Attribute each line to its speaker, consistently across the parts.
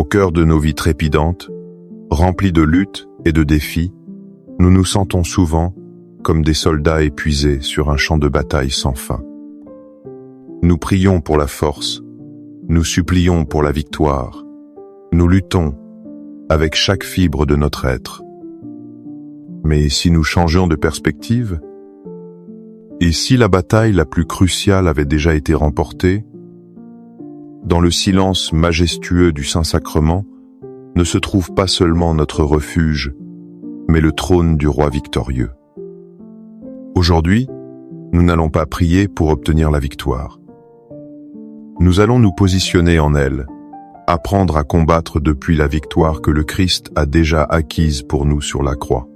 Speaker 1: Au cœur de nos vies trépidantes, remplies de luttes et de défis, nous nous sentons souvent comme des soldats épuisés sur un champ de bataille sans fin. Nous prions pour la force, nous supplions pour la victoire, nous luttons avec chaque fibre de notre être. Mais si nous changions de perspective, et si la bataille la plus cruciale avait déjà été remportée, dans le silence majestueux du Saint-Sacrement ne se trouve pas seulement notre refuge, mais le trône du roi victorieux. Aujourd'hui, nous n'allons pas prier pour obtenir la victoire. Nous allons nous positionner en elle, apprendre à combattre depuis la victoire que le Christ a déjà acquise pour nous sur la croix.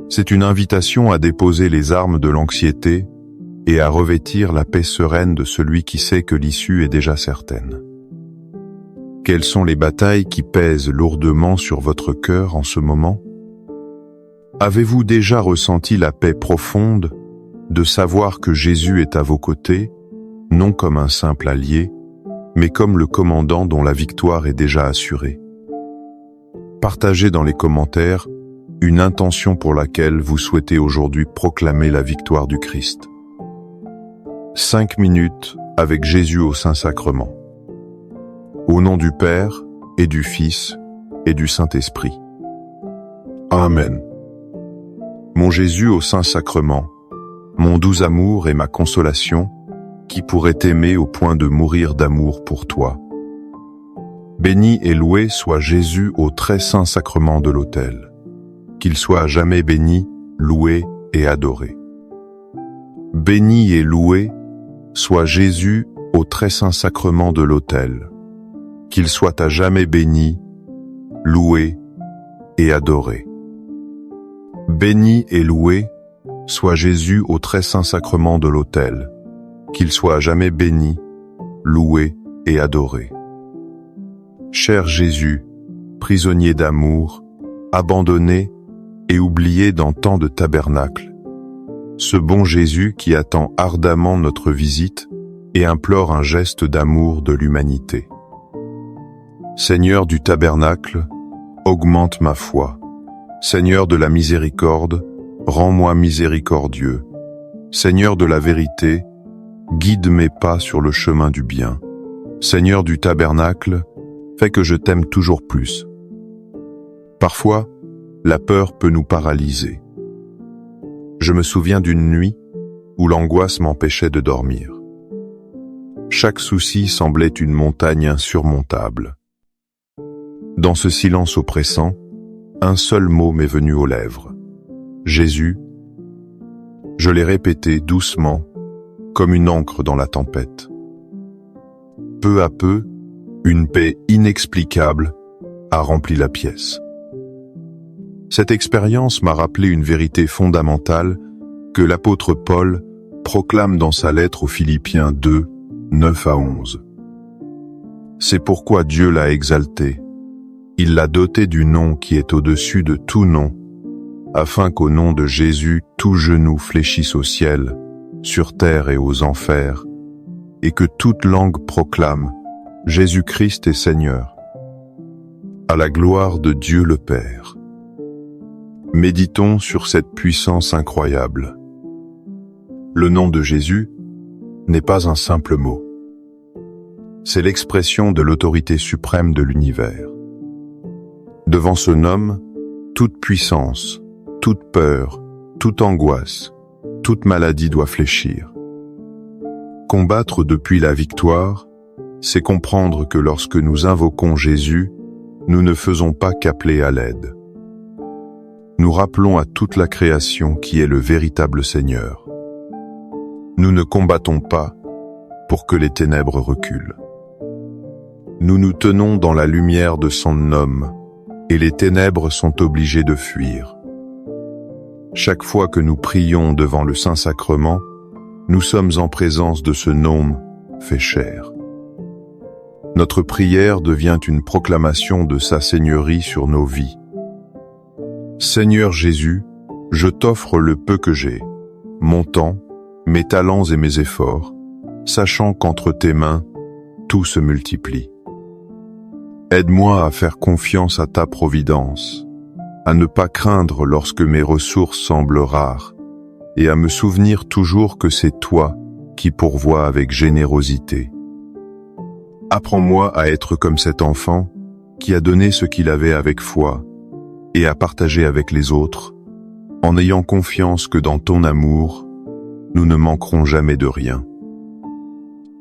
Speaker 1: C'est une invitation à déposer les armes de l'anxiété et à revêtir la paix sereine de celui qui sait que l'issue est déjà certaine. Quelles sont les batailles qui pèsent lourdement sur votre cœur en ce moment? Avez-vous déjà ressenti la paix profonde de savoir que Jésus est à vos côtés, non comme un simple allié, mais comme le commandant dont la victoire est déjà assurée? Partagez dans les commentaires une intention pour laquelle vous souhaitez aujourd'hui proclamer la victoire du Christ. 5 minutes avec Jésus au Saint-Sacrement. Au nom du Père, et du Fils, et du Saint-Esprit. Amen. Mon Jésus au Saint-Sacrement, mon doux amour et ma consolation, qui pourrait t'aimer au point de mourir d'amour pour toi. Béni et loué soit Jésus au très saint sacrement de l'autel. Qu'il soit à jamais béni, loué et adoré. Béni et loué soit Jésus au très saint sacrement de l'autel. Qu'il soit à jamais béni, loué et adoré. Béni et loué soit Jésus au très saint sacrement de l'autel. Qu'il soit à jamais béni, loué et adoré. Cher Jésus, prisonnier d'amour, abandonné et oublié dans tant de tabernacles, ce bon Jésus qui attend ardemment notre visite et implore un geste d'amour de l'humanité. Seigneur du tabernacle, augmente ma foi. Seigneur de la miséricorde, rends-moi miséricordieux. Seigneur de la vérité, guide mes pas sur le chemin du bien. Seigneur du tabernacle, fais que je t'aime toujours plus. Parfois, la peur peut nous paralyser. Je me souviens d'une nuit où l'angoisse m'empêchait de dormir. Chaque souci semblait une montagne insurmontable. Dans ce silence oppressant, un seul mot m'est venu aux lèvres. Jésus. Je l'ai répété doucement, comme une ancre dans la tempête. Peu à peu, une paix inexplicable a rempli la pièce. Cette expérience m'a rappelé une vérité fondamentale que l'apôtre Paul proclame dans sa lettre aux Philippiens 2, 9 à 11. C'est pourquoi Dieu l'a exalté. Il l'a doté du nom qui est au-dessus de tout nom, afin qu'au nom de Jésus tout genou fléchisse au ciel, sur terre et aux enfers, et que toute langue proclame Jésus-Christ est Seigneur, à la gloire de Dieu le Père. Méditons sur cette puissance incroyable. Le nom de Jésus n'est pas un simple mot. C'est l'expression de l'autorité suprême de l'univers. Devant ce nom, toute puissance, toute peur, toute angoisse, toute maladie doit fléchir. Combattre depuis la victoire, c'est comprendre que lorsque nous invoquons Jésus, nous ne faisons pas qu'appeler à l'aide. Nous rappelons à toute la création qui est le véritable Seigneur. Nous ne combattons pas pour que les ténèbres reculent. Nous nous tenons dans la lumière de son nom, et les ténèbres sont obligées de fuir. Chaque fois que nous prions devant le Saint-Sacrement, nous sommes en présence de ce nom fait chair. Notre prière devient une proclamation de sa seigneurie sur nos vies. Seigneur Jésus, je t'offre le peu que j'ai, mon temps, mes talents et mes efforts, sachant qu'entre tes mains, tout se multiplie. Aide-moi à faire confiance à ta providence, à ne pas craindre lorsque mes ressources semblent rares, et à me souvenir toujours que c'est toi qui pourvois avec générosité. Apprends-moi à être comme cet enfant qui a donné ce qu'il avait avec foi et à partager avec les autres, en ayant confiance que dans ton amour, nous ne manquerons jamais de rien.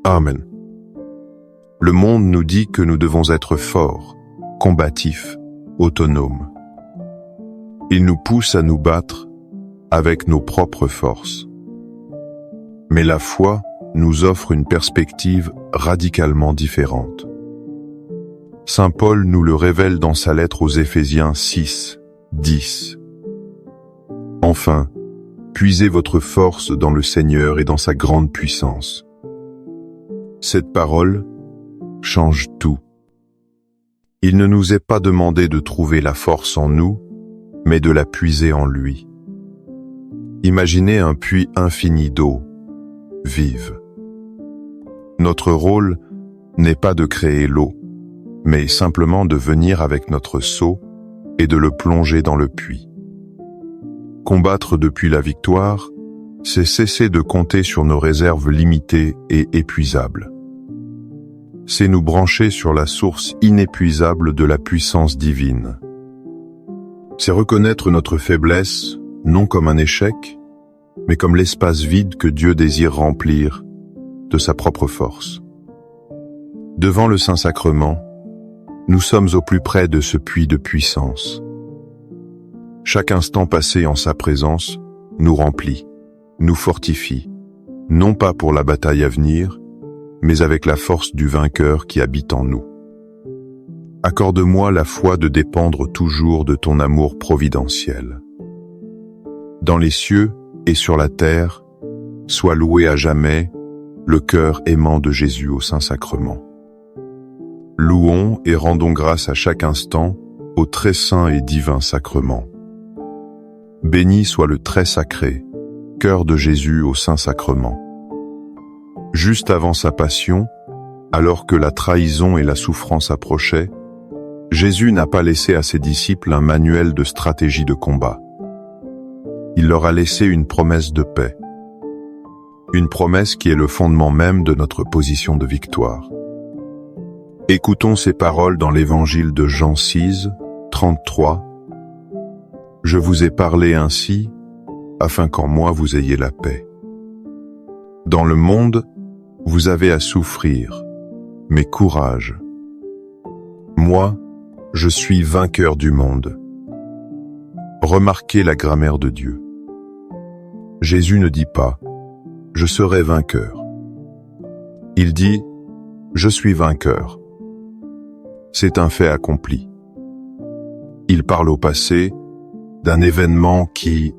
Speaker 1: Amen. Le monde nous dit que nous devons être forts, combatifs, autonomes. Il nous pousse à nous battre avec nos propres forces. Mais la foi nous offre une perspective radicalement différente. Saint Paul nous le révèle dans sa lettre aux Éphésiens 6, 10. Enfin, puisez votre force dans le Seigneur et dans sa grande puissance. Cette parole change tout. Il ne nous est pas demandé de trouver la force en nous, mais de la puiser en lui. Imaginez un puits infini d'eau, vive. Notre rôle n'est pas de créer l'eau, mais simplement de venir avec notre seau et de le plonger dans le puits. Combattre depuis la victoire, c'est cesser de compter sur nos réserves limitées et épuisables. C'est nous brancher sur la source inépuisable de la puissance divine. C'est reconnaître notre faiblesse, non comme un échec, mais comme l'espace vide que Dieu désire remplir de sa propre force. Devant le Saint-Sacrement, nous sommes au plus près de ce puits de puissance. Chaque instant passé en sa présence nous remplit, nous fortifie, non pas pour la bataille à venir, mais avec la force du vainqueur qui habite en nous. Accorde-moi la foi de dépendre toujours de ton amour providentiel. Dans les cieux et sur la terre, sois loué à jamais le cœur aimant de Jésus au Saint-Sacrement. Louons et rendons grâce à chaque instant au très saint et divin sacrement. Béni soit le très sacré, cœur de Jésus au Saint-Sacrement. Juste avant sa passion, alors que la trahison et la souffrance approchaient, Jésus n'a pas laissé à ses disciples un manuel de stratégie de combat. Il leur a laissé une promesse de paix. Une promesse qui est le fondement même de notre position de victoire. Écoutons ces paroles dans l'évangile de Jean 6, 33. Je vous ai parlé ainsi, afin qu'en moi vous ayez la paix. Dans le monde, vous avez à souffrir, mais courage. Moi, je suis vainqueur du monde. Remarquez la grammaire de Dieu. Jésus ne dit pas « je serai vainqueur ». Il dit « je suis vainqueur ». C'est un fait accompli. Il parle au passé d'un événement qui,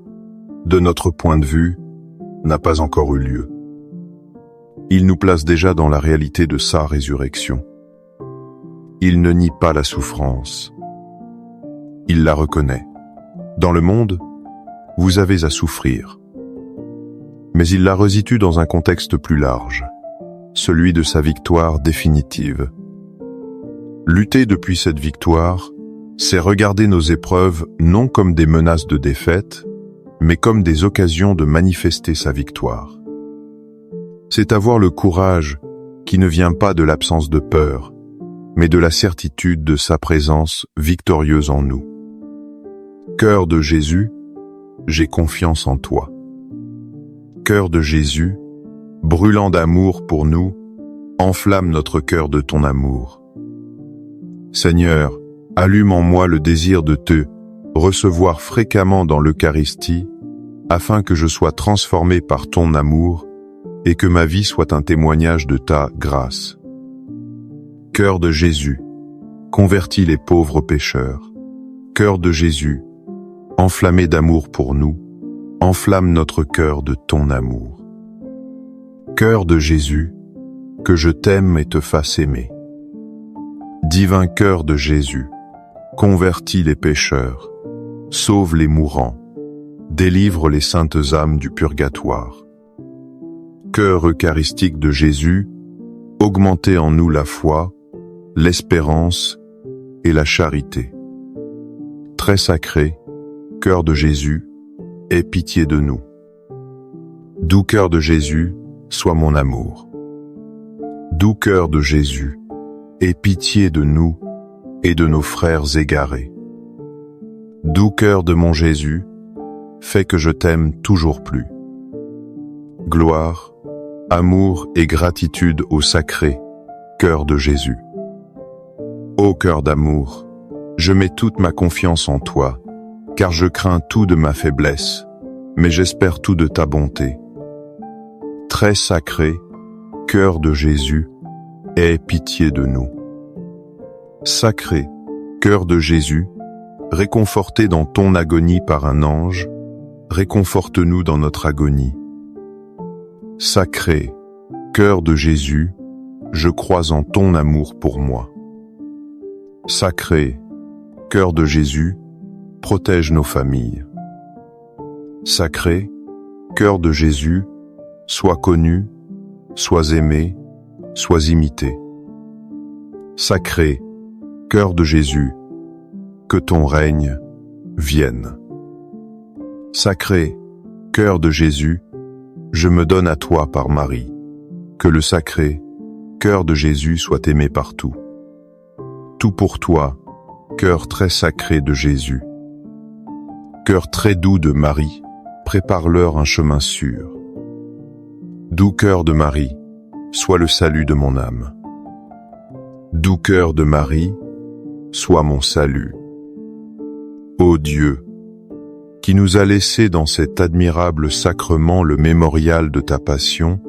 Speaker 1: de notre point de vue, n'a pas encore eu lieu. Il nous place déjà dans la réalité de sa résurrection. Il ne nie pas la souffrance. Il la reconnaît. Dans le monde, vous avez à souffrir. Mais il la resitue dans un contexte plus large, celui de sa victoire définitive. Lutter depuis cette victoire, c'est regarder nos épreuves non comme des menaces de défaite, mais comme des occasions de manifester sa victoire. C'est avoir le courage qui ne vient pas de l'absence de peur, mais de la certitude de sa présence victorieuse en nous. Cœur de Jésus, j'ai confiance en toi. Cœur de Jésus, brûlant d'amour pour nous, enflamme notre cœur de ton amour. Seigneur, allume en moi le désir de te recevoir fréquemment dans l'Eucharistie, afin que je sois transformé par ton amour et que ma vie soit un témoignage de ta grâce. Cœur de Jésus, convertis les pauvres pécheurs. Cœur de Jésus, enflammé d'amour pour nous, enflamme notre cœur de ton amour. Cœur de Jésus, que je t'aime et te fasse aimer. Divin cœur de Jésus, convertis les pécheurs, sauve les mourants, délivre les saintes âmes du purgatoire. Cœur eucharistique de Jésus, augmentez en nous la foi, l'espérance et la charité. Très sacré, cœur de Jésus, aie pitié de nous. Doux cœur de Jésus, sois mon amour. Doux cœur de Jésus, aie pitié de nous et de nos frères égarés. Doux cœur de mon Jésus, fais que je t'aime toujours plus. Gloire, amour et gratitude au sacré cœur de Jésus. Ô cœur d'amour, je mets toute ma confiance en toi, car je crains tout de ma faiblesse, mais j'espère tout de ta bonté. Très sacré, cœur de Jésus, aie pitié de nous. Sacré, cœur de Jésus, réconforté dans ton agonie par un ange, réconforte-nous dans notre agonie. Sacré, cœur de Jésus, je crois en ton amour pour moi. Sacré, cœur de Jésus, protège nos familles. Sacré, cœur de Jésus, sois connu, sois aimé, sois imité. Sacré, cœur de Jésus, que ton règne vienne. Sacré, cœur de Jésus, je me donne à toi par Marie. Que le sacré, cœur de Jésus soit aimé partout. Tout pour toi, cœur très sacré de Jésus. Cœur très doux de Marie, prépare-leur un chemin sûr. Doux cœur de Marie, sois le salut de mon âme. Doux cœur de Marie, sois mon salut. Ô Dieu, qui nous a laissé dans cet admirable sacrement le mémorial de ta passion,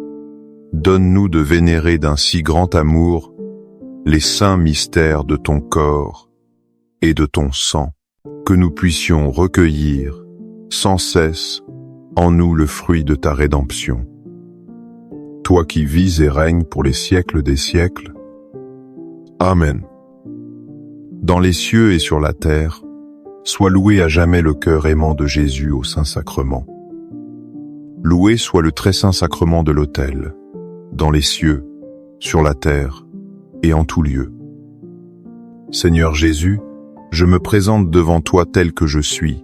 Speaker 1: donne-nous de vénérer d'un si grand amour les saints mystères de ton corps et de ton sang, que nous puissions recueillir sans cesse en nous le fruit de ta rédemption. Toi qui vis et règnes pour les siècles des siècles. Amen. Dans les cieux et sur la terre, sois loué à jamais le cœur aimant de Jésus au Saint-Sacrement. Loué soit le très saint sacrement de l'autel, dans les cieux, sur la terre et en tout lieu. Seigneur Jésus, je me présente devant toi tel que je suis.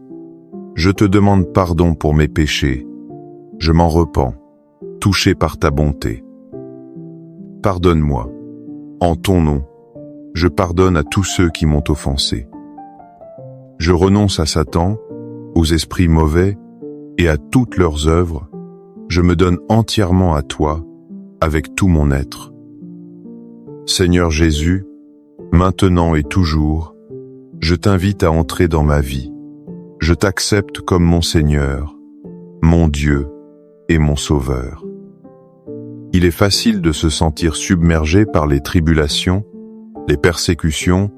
Speaker 1: Je te demande pardon pour mes péchés. Je m'en repens, touché par ta bonté. Pardonne-moi. En ton nom, je pardonne à tous ceux qui m'ont offensé. Je renonce à Satan, aux esprits mauvais et à toutes leurs œuvres. Je me donne entièrement à toi, avec tout mon être. Seigneur Jésus, maintenant et toujours, je t'invite à entrer dans ma vie. Je t'accepte comme mon Seigneur, mon Dieu et mon Sauveur. Il est facile de se sentir submergé par les tribulations, les persécutions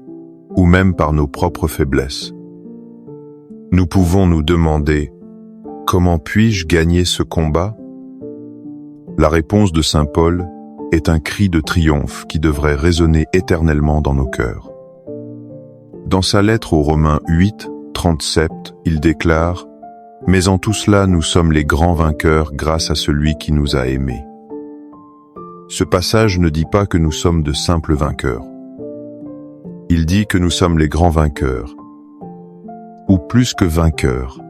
Speaker 1: ou même par nos propres faiblesses. Nous pouvons nous demander « Comment puis-je gagner ce combat ?» La réponse de saint Paul est un cri de triomphe qui devrait résonner éternellement dans nos cœurs. Dans sa lettre aux Romains 8, 37, il déclare « Mais en tout cela, nous sommes les grands vainqueurs grâce à celui qui nous a aimés. » Ce passage ne dit pas que nous sommes de simples vainqueurs. Il dit que nous sommes les grands vainqueurs, ou plus que vainqueurs.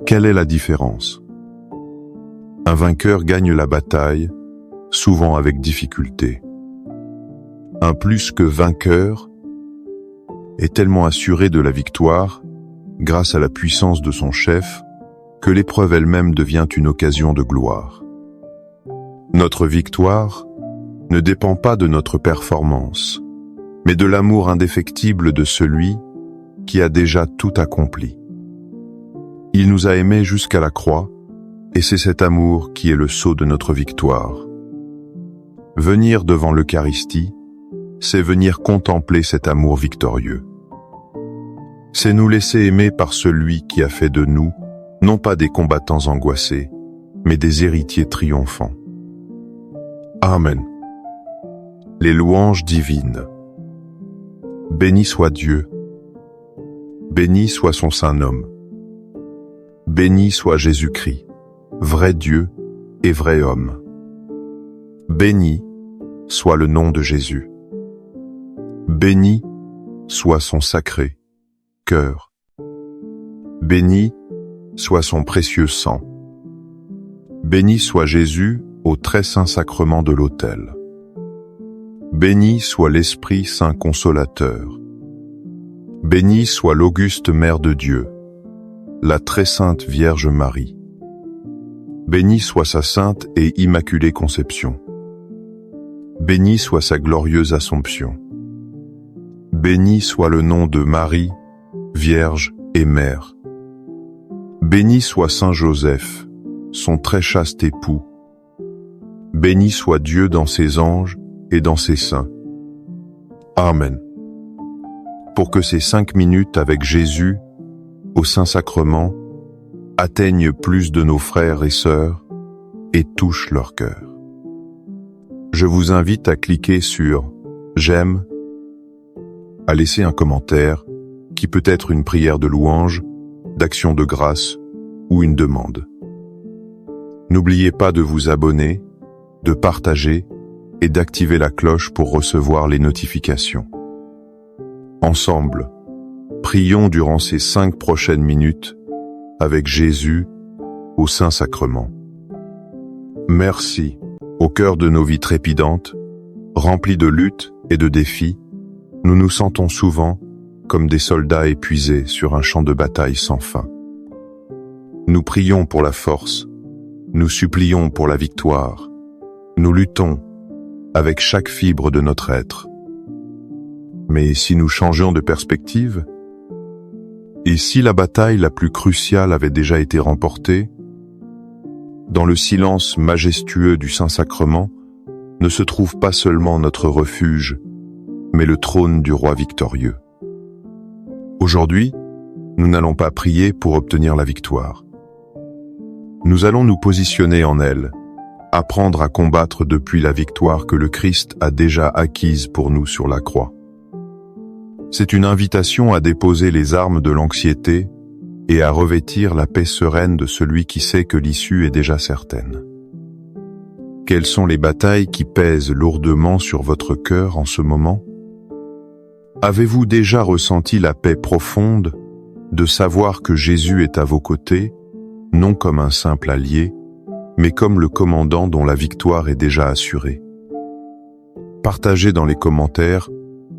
Speaker 1: Quelle est la différence? Un vainqueur gagne la bataille, souvent avec difficulté. Un plus que vainqueur est tellement assuré de la victoire, grâce à la puissance de son chef, que l'épreuve elle-même devient une occasion de gloire. Notre victoire ne dépend pas de notre performance, mais de l'amour indéfectible de celui qui a déjà tout accompli. Il nous a aimés jusqu'à la croix, et c'est cet amour qui est le sceau de notre victoire. Venir devant l'Eucharistie, c'est venir contempler cet amour victorieux. C'est nous laisser aimer par celui qui a fait de nous, non pas des combattants angoissés, mais des héritiers triomphants. Amen. Les louanges divines. Béni soit Dieu. Béni soit son saint nom. Béni soit Jésus-Christ, vrai Dieu et vrai homme. Béni soit le nom de Jésus. Béni soit son sacré cœur. Béni soit son précieux sang. Béni soit Jésus au très saint sacrement de l'autel. Béni soit l'Esprit Saint Consolateur. Béni soit l'auguste Mère de Dieu, la très sainte Vierge Marie. Béni soit sa sainte et immaculée conception. Béni soit sa glorieuse Assomption. Béni soit le nom de Marie, Vierge et Mère. Béni soit Saint Joseph, son très chaste époux. Béni soit Dieu dans ses anges et dans ses saints. Amen. Pour que ces 5 minutes avec Jésus, au Saint-Sacrement, atteignent plus de nos frères et sœurs et touchent leur cœur. Je vous invite à cliquer sur « J'aime », à laisser un commentaire qui peut être une prière de louange, d'action de grâce ou une demande. N'oubliez pas de vous abonner, de partager et d'activer la cloche pour recevoir les notifications. Ensemble, prions durant ces 5 prochaines minutes avec Jésus au Saint-Sacrement. Merci, au cœur de nos vies trépidantes, remplies de luttes et de défis, nous nous sentons souvent comme des soldats épuisés sur un champ de bataille sans fin. Nous prions pour la force, nous supplions pour la victoire, nous luttons avec chaque fibre de notre être. Mais si nous changions de perspective, et si la bataille la plus cruciale avait déjà été remportée, dans le silence majestueux du Saint-Sacrement ne se trouve pas seulement notre refuge, mais le trône du roi victorieux. Aujourd'hui, nous n'allons pas prier pour obtenir la victoire. Nous allons nous positionner en elle, apprendre à combattre depuis la victoire que le Christ a déjà acquise pour nous sur la croix. C'est une invitation à déposer les armes de l'anxiété et à revêtir la paix sereine de celui qui sait que l'issue est déjà certaine. Quelles sont les batailles qui pèsent lourdement sur votre cœur en ce moment? Avez-vous déjà ressenti la paix profonde de savoir que Jésus est à vos côtés, non comme un simple allié, mais comme le commandant dont la victoire est déjà assurée? Partagez dans les commentaires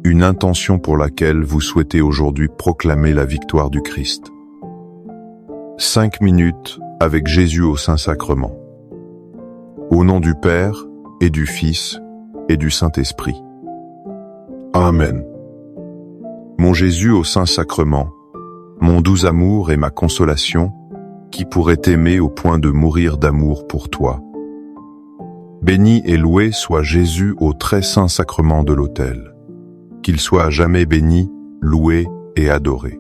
Speaker 1: une intention pour laquelle vous souhaitez aujourd'hui proclamer la victoire du Christ. 5 minutes avec Jésus au Saint-Sacrement. Au nom du Père, et du Fils, et du Saint-Esprit. Amen. Mon Jésus au Saint-Sacrement, mon doux amour et ma consolation, qui pourrait t'aimer au point de mourir d'amour pour toi. Béni et loué soit Jésus au très saint sacrement de l'autel. Qu'il soit à jamais béni, loué et adoré.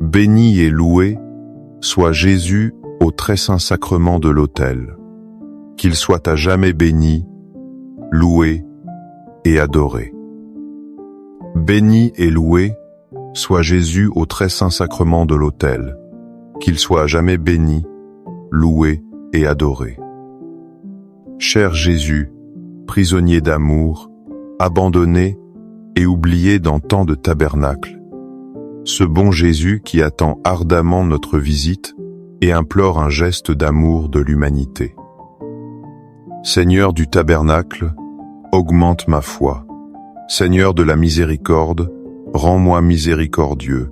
Speaker 1: Béni et loué soit Jésus au très saint sacrement de l'autel. Qu'il soit à jamais béni, loué et adoré. Béni et loué soit Jésus au très saint sacrement de l'autel. Qu'il soit à jamais béni, loué et adoré. Cher Jésus, prisonnier d'amour, abandonné et oublié dans tant de tabernacles, ce bon Jésus qui attend ardemment notre visite et implore un geste d'amour de l'humanité. Seigneur du tabernacle, augmente ma foi. Seigneur de la miséricorde, rends-moi miséricordieux.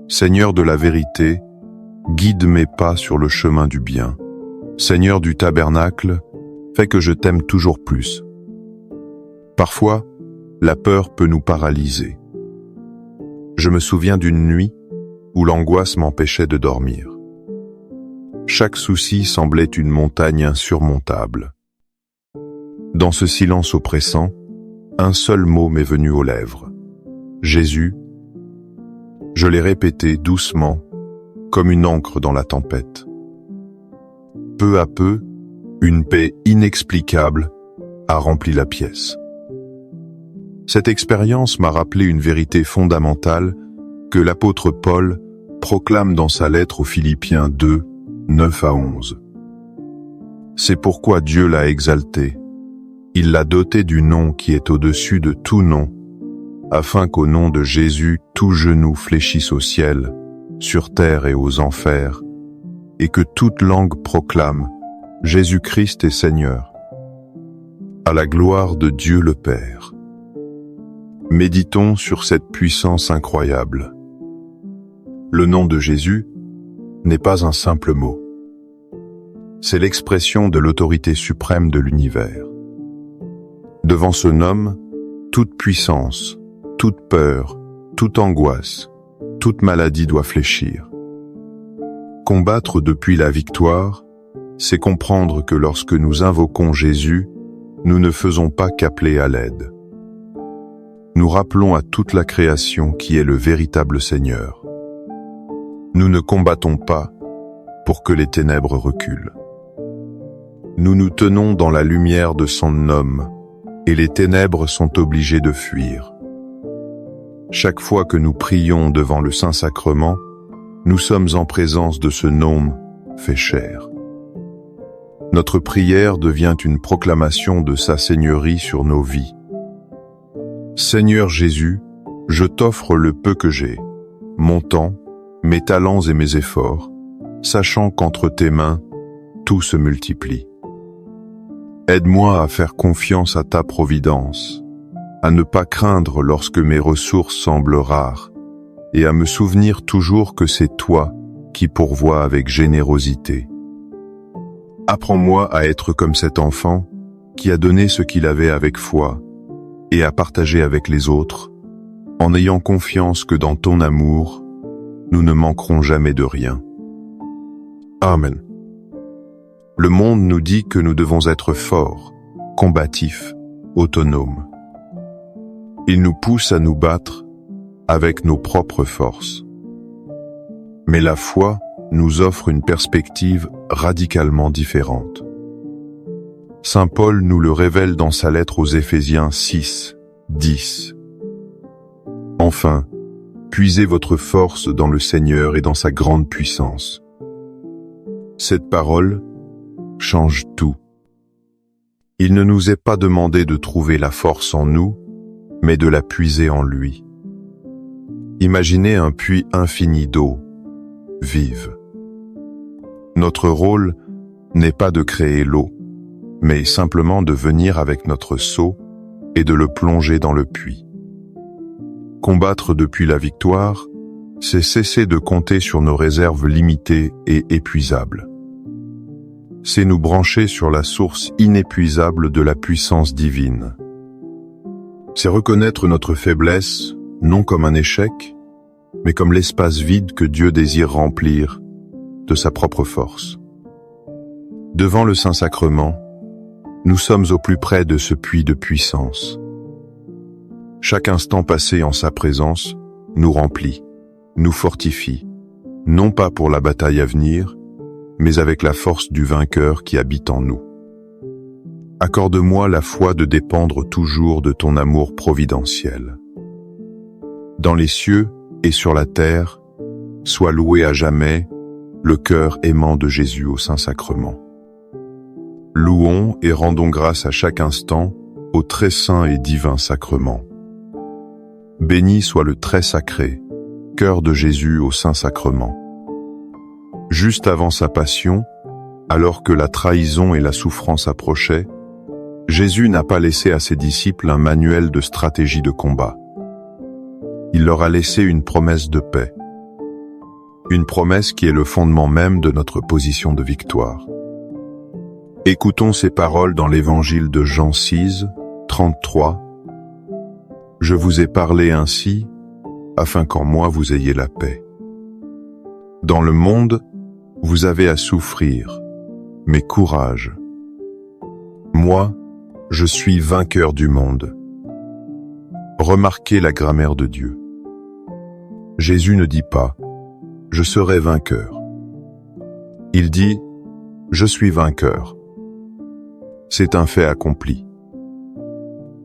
Speaker 1: Seigneur de la vérité, guide mes pas sur le chemin du bien. Seigneur du tabernacle, fais que je t'aime toujours plus. Parfois, la peur peut nous paralyser. Je me souviens d'une nuit où l'angoisse m'empêchait de dormir. Chaque souci semblait une montagne insurmontable. Dans ce silence oppressant, un seul mot m'est venu aux lèvres. Jésus. Je l'ai répété doucement, comme une ancre dans la tempête. Peu à peu, une paix inexplicable a rempli la pièce. Cette expérience m'a rappelé une vérité fondamentale que l'apôtre Paul proclame dans sa lettre aux Philippiens 2, 9 à 11. C'est pourquoi Dieu l'a exalté. Il l'a doté du nom qui est au-dessus de tout nom, afin qu'au nom de Jésus, tout genou fléchisse au ciel, sur terre et aux enfers, et que toute langue proclame « Jésus-Christ est Seigneur », à la gloire de Dieu le Père. Méditons sur cette puissance incroyable. Le nom de Jésus n'est pas un simple mot. C'est l'expression de l'autorité suprême de l'univers. Devant ce nom, toute puissance, toute peur, toute angoisse, toute maladie doit fléchir. Combattre depuis la victoire, c'est comprendre que lorsque nous invoquons Jésus, nous ne faisons pas qu'appeler à l'aide. Nous rappelons à toute la création qui est le véritable Seigneur. Nous ne combattons pas pour que les ténèbres reculent. Nous nous tenons dans la lumière de son nom, et les ténèbres sont obligées de fuir. Chaque fois que nous prions devant le Saint-Sacrement, nous sommes en présence de ce nom fait chair. Notre prière devient une proclamation de sa seigneurie sur nos vies. Seigneur Jésus, je t'offre le peu que j'ai, mon temps, mes talents et mes efforts, sachant qu'entre tes mains, tout se multiplie. Aide-moi à faire confiance à ta providence, à ne pas craindre lorsque mes ressources semblent rares, et à me souvenir toujours que c'est toi qui pourvois avec générosité. Apprends-moi à être comme cet enfant qui a donné ce qu'il avait avec foi et à partager avec les autres, en ayant confiance que dans ton amour, nous ne manquerons jamais de rien. Amen. Le monde nous dit que nous devons être forts, combatifs, autonomes. Il nous pousse à nous battre avec nos propres forces. Mais la foi nous offre une perspective radicalement différente. Saint Paul nous le révèle dans sa lettre aux Éphésiens 6, 10. Enfin, puisez votre force dans le Seigneur et dans sa grande puissance. Cette parole change tout. Il ne nous est pas demandé de trouver la force en nous, mais de la puiser en lui. Imaginez un puits infini d'eau, vive. Notre rôle n'est pas de créer l'eau, mais simplement de venir avec notre seau et de le plonger dans le puits. Combattre depuis la victoire, c'est cesser de compter sur nos réserves limitées et épuisables. C'est nous brancher sur la source inépuisable de la puissance divine. C'est reconnaître notre faiblesse, non comme un échec, mais comme l'espace vide que Dieu désire remplir de sa propre force. Devant le Saint-Sacrement, nous sommes au plus près de ce puits de puissance. Chaque instant passé en sa présence nous remplit, nous fortifie, non pas pour la bataille à venir, mais avec la force du vainqueur qui habite en nous. Accorde-moi la foi de dépendre toujours de ton amour providentiel. Dans les cieux et sur la terre, sois loué à jamais le cœur aimant de Jésus au Saint-Sacrement. Louons et rendons grâce à chaque instant au très saint et divin sacrement. Béni soit le très sacré, cœur de Jésus au Saint-Sacrement. Juste avant sa passion, alors que la trahison et la souffrance approchaient, Jésus n'a pas laissé à ses disciples un manuel de stratégie de combat. Il leur a laissé une promesse de paix. Une promesse qui est le fondement même de notre position de victoire. Écoutons ces paroles dans l'évangile de Jean 6, 33. « Je vous ai parlé ainsi, afin qu'en moi vous ayez la paix. Dans le monde, vous avez à souffrir, mais courage. Moi, je suis vainqueur du monde. » Remarquez la grammaire de Dieu. Jésus ne dit pas « je serai vainqueur ». Il dit « je suis vainqueur ». C'est un fait accompli.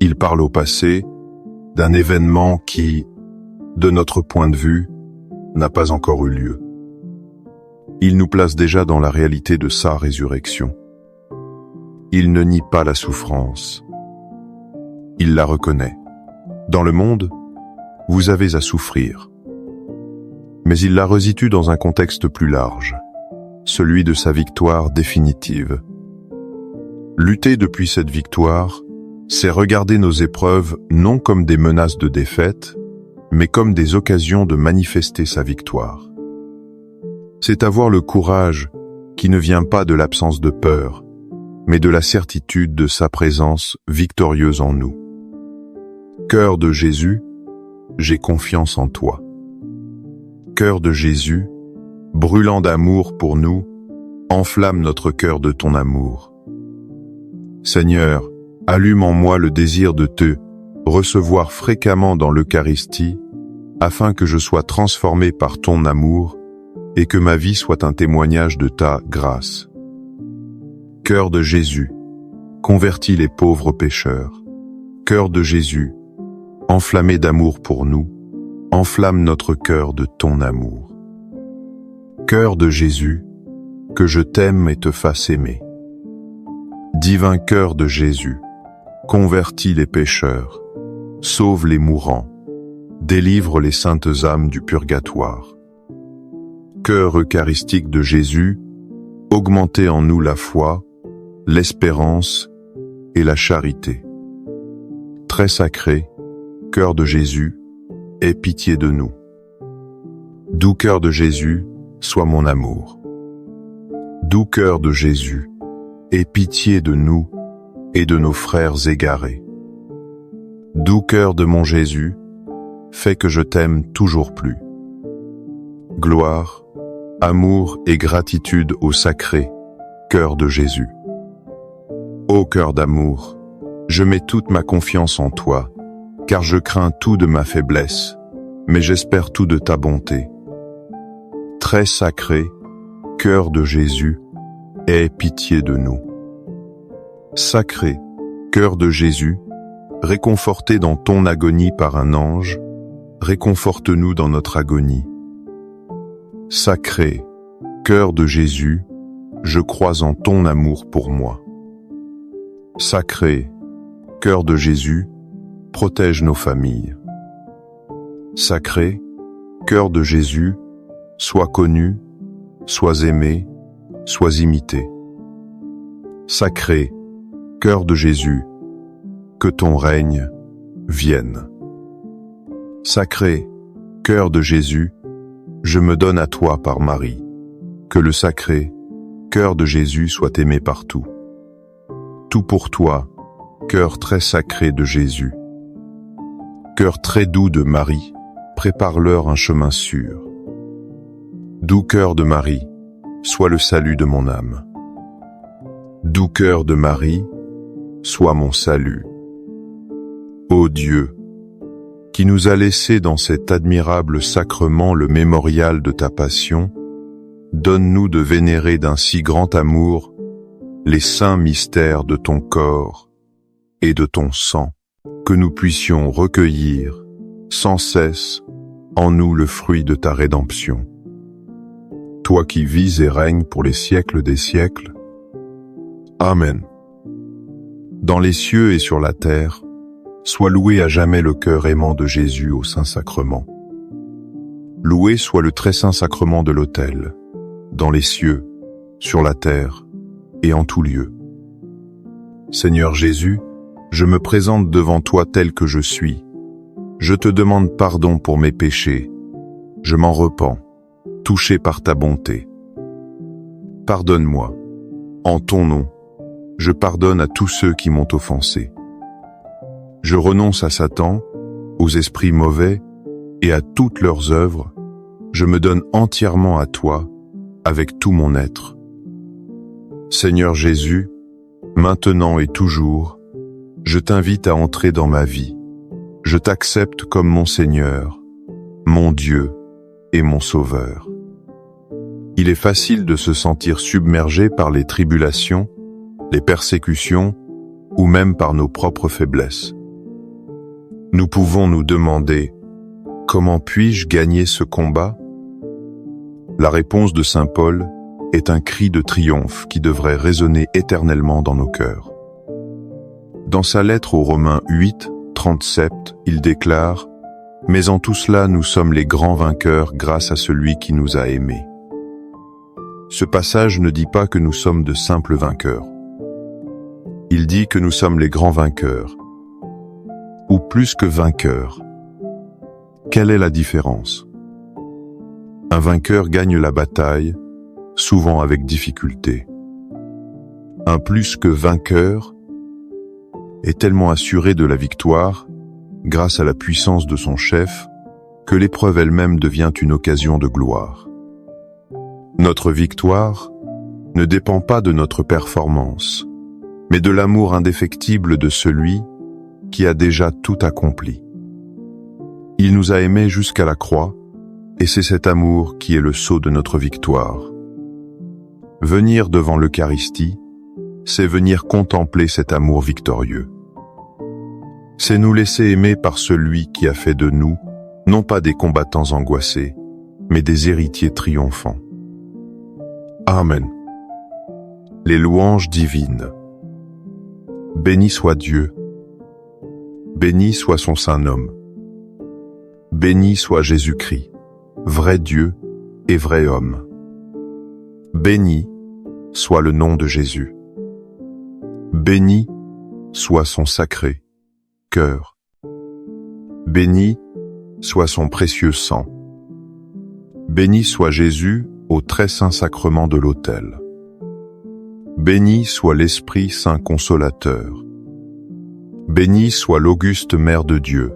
Speaker 1: Il parle au passé d'un événement qui, de notre point de vue, n'a pas encore eu lieu. Il nous place déjà dans la réalité de sa résurrection. Il ne nie pas la souffrance. Il la reconnaît. Dans le monde, vous avez à souffrir. Mais il la resitue dans un contexte plus large, celui de sa victoire définitive. Lutter depuis cette victoire, c'est regarder nos épreuves non comme des menaces de défaite, mais comme des occasions de manifester sa victoire. C'est avoir le courage qui ne vient pas de l'absence de peur, mais de la certitude de sa présence victorieuse en nous. Cœur de Jésus, j'ai confiance en toi. Cœur de Jésus, brûlant d'amour pour nous, enflamme notre cœur de ton amour. Seigneur, allume en moi le désir de te recevoir fréquemment dans l'Eucharistie, afin que je sois transformé par ton amour et que ma vie soit un témoignage de ta grâce. Cœur de Jésus, convertis les pauvres pécheurs. Cœur de Jésus, enflammé d'amour pour nous, enflamme notre cœur de ton amour. Cœur de Jésus, que je t'aime et te fasse aimer. Divin cœur de Jésus, convertis les pécheurs, sauve les mourants, délivre les saintes âmes du purgatoire. Cœur eucharistique de Jésus, augmentez en nous la foi, l'espérance et la charité. Très sacré, cœur de Jésus, aie pitié de nous. Doux cœur de Jésus, sois mon amour. Doux cœur de Jésus, aie pitié de nous et de nos frères égarés. Doux cœur de mon Jésus, fais que je t'aime toujours plus. Gloire, amour et gratitude au sacré cœur de Jésus. Ô cœur d'amour, je mets toute ma confiance en toi, car je crains tout de ma faiblesse, mais j'espère tout de ta bonté. Très sacré, cœur de Jésus, aie pitié de nous. Sacré, cœur de Jésus, réconforté dans ton agonie par un ange, réconforte-nous dans notre agonie. Sacré, cœur de Jésus, je crois en ton amour pour moi. Sacré, cœur de Jésus, protège nos familles. Sacré, cœur de Jésus, sois connu, sois aimé, sois imité. Sacré, cœur de Jésus, que ton règne vienne. Sacré, cœur de Jésus, je me donne à toi par Marie. Que le sacré, cœur de Jésus soit aimé partout. Tout pour toi, cœur très sacré de Jésus. Cœur très doux de Marie, prépare-leur un chemin sûr. Doux cœur de Marie, sois le salut de mon âme. Doux cœur de Marie, sois mon salut. Ô Dieu, qui nous a laissé dans cet admirable sacrement le mémorial de ta passion, donne-nous de vénérer d'un si grand amour les saints mystères de ton corps et de ton sang, que nous puissions recueillir sans cesse en nous le fruit de ta rédemption. Toi qui vis et règnes pour les siècles des siècles. Amen. Dans les cieux et sur la terre, sois loué à jamais le cœur aimant de Jésus au Saint-Sacrement. Loué soit le très saint sacrement de l'autel, dans les cieux, sur la terre et en tout lieu. Seigneur Jésus, je me présente devant toi tel que je suis. Je te demande pardon pour mes péchés. Je m'en repens, touché par ta bonté. Pardonne-moi. En ton nom, je pardonne à tous ceux qui m'ont offensé. Je renonce à Satan, aux esprits mauvais et à toutes leurs œuvres. Je me donne entièrement à toi, avec tout mon être. Seigneur Jésus, maintenant et toujours, je t'invite à entrer dans ma vie. Je t'accepte comme mon Seigneur, mon Dieu et mon Sauveur. Il est facile de se sentir submergé par les tribulations, les persécutions ou même par nos propres faiblesses. Nous pouvons nous demander « Comment puis-je gagner ce combat ?» La réponse de saint Paul est un cri de triomphe qui devrait résonner éternellement dans nos cœurs. Dans sa lettre aux Romains 8, 37, il déclare « Mais en tout cela, nous sommes les grands vainqueurs grâce à celui qui nous a aimés. Ce passage ne dit pas que nous sommes de simples vainqueurs. Il dit que nous sommes les grands vainqueurs. Ou plus que vainqueurs. Quelle est la différence? Un vainqueur gagne la bataille, souvent avec difficulté. Un plus que vainqueur est tellement assuré de la victoire, grâce à la puissance de son chef, que l'épreuve elle-même devient une occasion de gloire. Notre victoire ne dépend pas de notre performance, mais de l'amour indéfectible de celui qui a déjà tout accompli. Il nous a aimés jusqu'à la croix, et c'est cet amour qui est le sceau de notre victoire. Venir devant l'Eucharistie, c'est venir contempler cet amour victorieux. C'est nous laisser aimer par celui qui a fait de nous, non pas des combattants angoissés, mais des héritiers triomphants. Amen. Les louanges divines. Béni soit Dieu. Béni soit son saint nom. Béni soit Jésus-Christ, vrai Dieu et vrai homme. Béni soit le nom de Jésus. Béni soit son sacré cœur. Béni soit son précieux sang. Béni soit Jésus au très saint sacrement de l'autel. Béni soit l'Esprit Saint Consolateur. Béni soit l'auguste Mère de Dieu,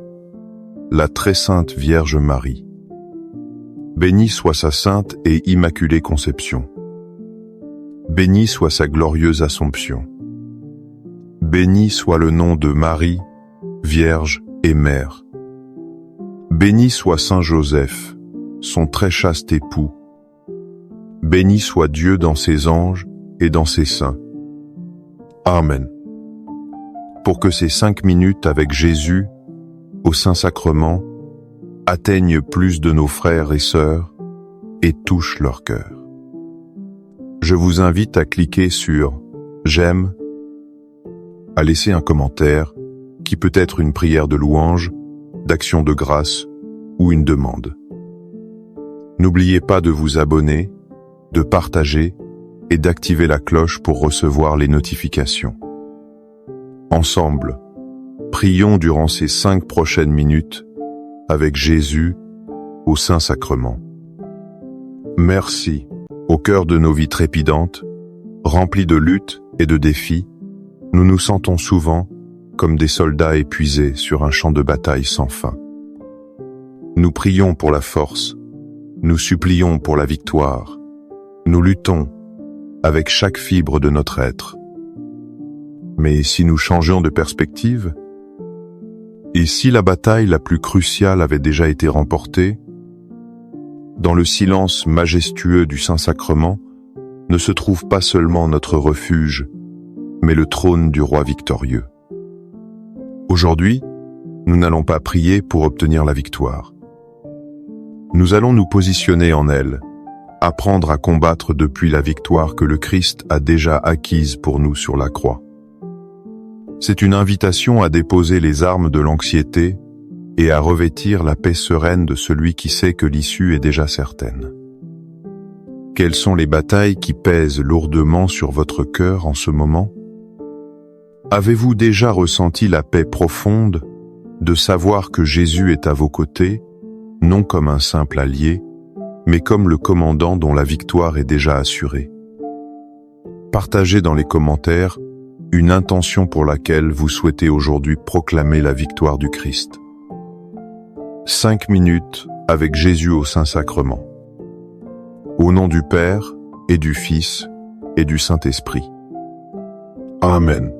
Speaker 1: la très sainte Vierge Marie. Béni soit sa sainte et immaculée conception. Béni soit sa glorieuse Assomption. Béni soit le nom de Marie, Vierge et Mère. Béni soit Saint Joseph, son très chaste époux. Béni soit Dieu dans ses anges et dans ses saints. Amen. Pour que ces 5 minutes avec Jésus, au Saint-Sacrement, atteignent plus de nos frères et sœurs et touchent leur cœur. Je vous invite à cliquer sur « J'aime », à laisser un commentaire qui peut être une prière de louange, d'action de grâce ou une demande. N'oubliez pas de vous abonner, de partager et d'activer la cloche pour recevoir les notifications. Ensemble, prions durant ces 5 prochaines minutes avec Jésus au Saint-Sacrement. Merci, au cœur de nos vies trépidantes, remplies de luttes et de défis, nous nous sentons souvent comme des soldats épuisés sur un champ de bataille sans fin. Nous prions pour la force, nous supplions pour la victoire, nous luttons avec chaque fibre de notre être. Mais si nous changions de perspective, et si la bataille la plus cruciale avait déjà été remportée, dans le silence majestueux du Saint-Sacrement ne se trouve pas seulement notre refuge, mais le trône du roi victorieux. Aujourd'hui, nous n'allons pas prier pour obtenir la victoire. Nous allons nous positionner en elle, apprendre à combattre depuis la victoire que le Christ a déjà acquise pour nous sur la croix. C'est une invitation à déposer les armes de l'anxiété et à revêtir la paix sereine de celui qui sait que l'issue est déjà certaine. Quelles sont les batailles qui pèsent lourdement sur votre cœur en ce moment? Avez-vous déjà ressenti la paix profonde de savoir que Jésus est à vos côtés, non comme un simple allié, mais comme le commandant dont la victoire est déjà assurée? Partagez dans les commentaires une intention pour laquelle vous souhaitez aujourd'hui proclamer la victoire du Christ. 5 minutes avec Jésus au Saint-Sacrement. Au nom du Père, et du Fils, et du Saint-Esprit. Amen.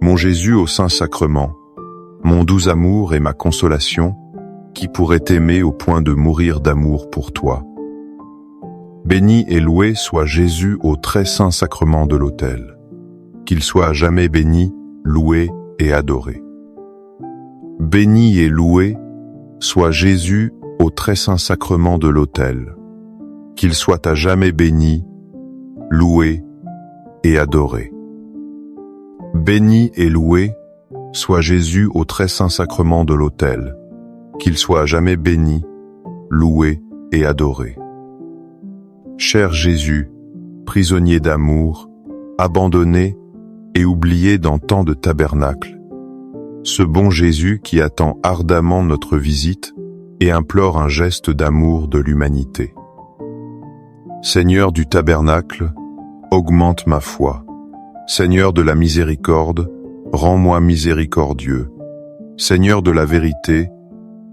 Speaker 1: Mon Jésus au Saint-Sacrement, mon doux amour et ma consolation, qui pourrait t'aimer au point de mourir d'amour pour toi. Béni et loué soit Jésus au très saint sacrement de l'autel. Qu'il soit à jamais béni, loué et adoré. Béni et loué soit Jésus au très saint sacrement de l'autel. Qu'il soit à jamais béni, loué et adoré. Béni et loué soit Jésus au très saint sacrement de l'autel. qu'il soit à jamais béni, loué et adoré. Cher Jésus, prisonnier d'amour, abandonné et oublié dans tant de tabernacles, ce bon Jésus qui attend ardemment notre visite et implore un geste d'amour de l'humanité. Seigneur du tabernacle, augmente ma foi. Seigneur de la miséricorde, rends-moi miséricordieux. Seigneur de la vérité,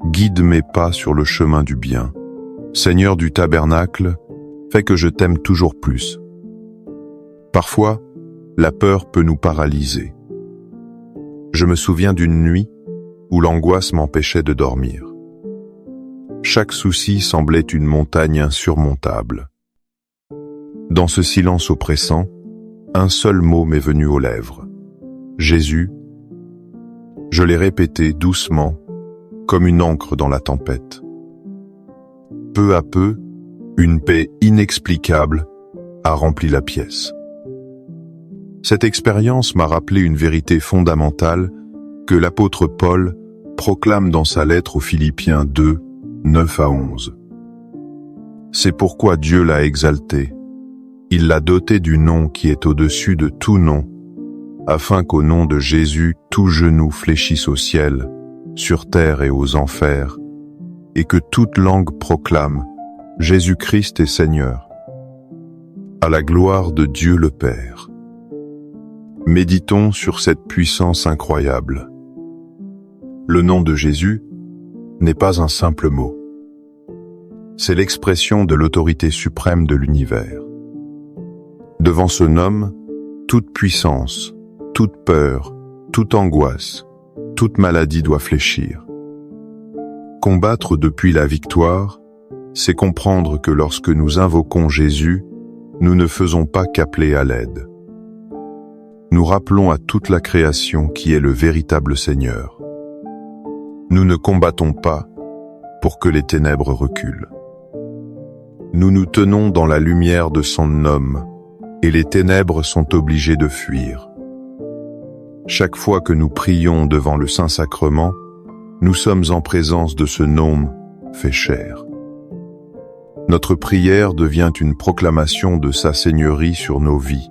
Speaker 1: guide mes pas sur le chemin du bien. Seigneur du tabernacle, fais que je t'aime toujours plus. Parfois, la peur peut nous paralyser. Je me souviens d'une nuit où l'angoisse m'empêchait de dormir. Chaque souci semblait une montagne insurmontable. Dans ce silence oppressant, un seul mot m'est venu aux lèvres. Jésus. Je l'ai répété doucement, comme une ancre dans la tempête. Peu à peu, une paix inexplicable a rempli la pièce. Cette expérience m'a rappelé une vérité fondamentale que l'apôtre Paul proclame dans sa lettre aux Philippiens 2, 9 à 11. C'est pourquoi Dieu l'a exalté. Il l'a doté du nom qui est au-dessus de tout nom, afin qu'au nom de Jésus tout genou fléchisse au ciel, sur terre et aux enfers, et que toute langue proclame Jésus-Christ est Seigneur, à la gloire de Dieu le Père. Méditons sur cette puissance incroyable. Le nom de Jésus n'est pas un simple mot. C'est l'expression de l'autorité suprême de l'univers. Devant ce nom, toute puissance, toute peur, toute angoisse, toute maladie doit fléchir. Combattre depuis la victoire, c'est comprendre que lorsque nous invoquons Jésus, nous ne faisons pas qu'appeler à l'aide. Nous rappelons à toute la création qui est le véritable Seigneur. Nous ne combattons pas pour que les ténèbres reculent. Nous nous tenons dans la lumière de son nom, et les ténèbres sont obligées de fuir. Chaque fois que nous prions devant le Saint-Sacrement, nous sommes en présence de ce nom fait chair. Notre prière devient une proclamation de sa Seigneurie sur nos vies.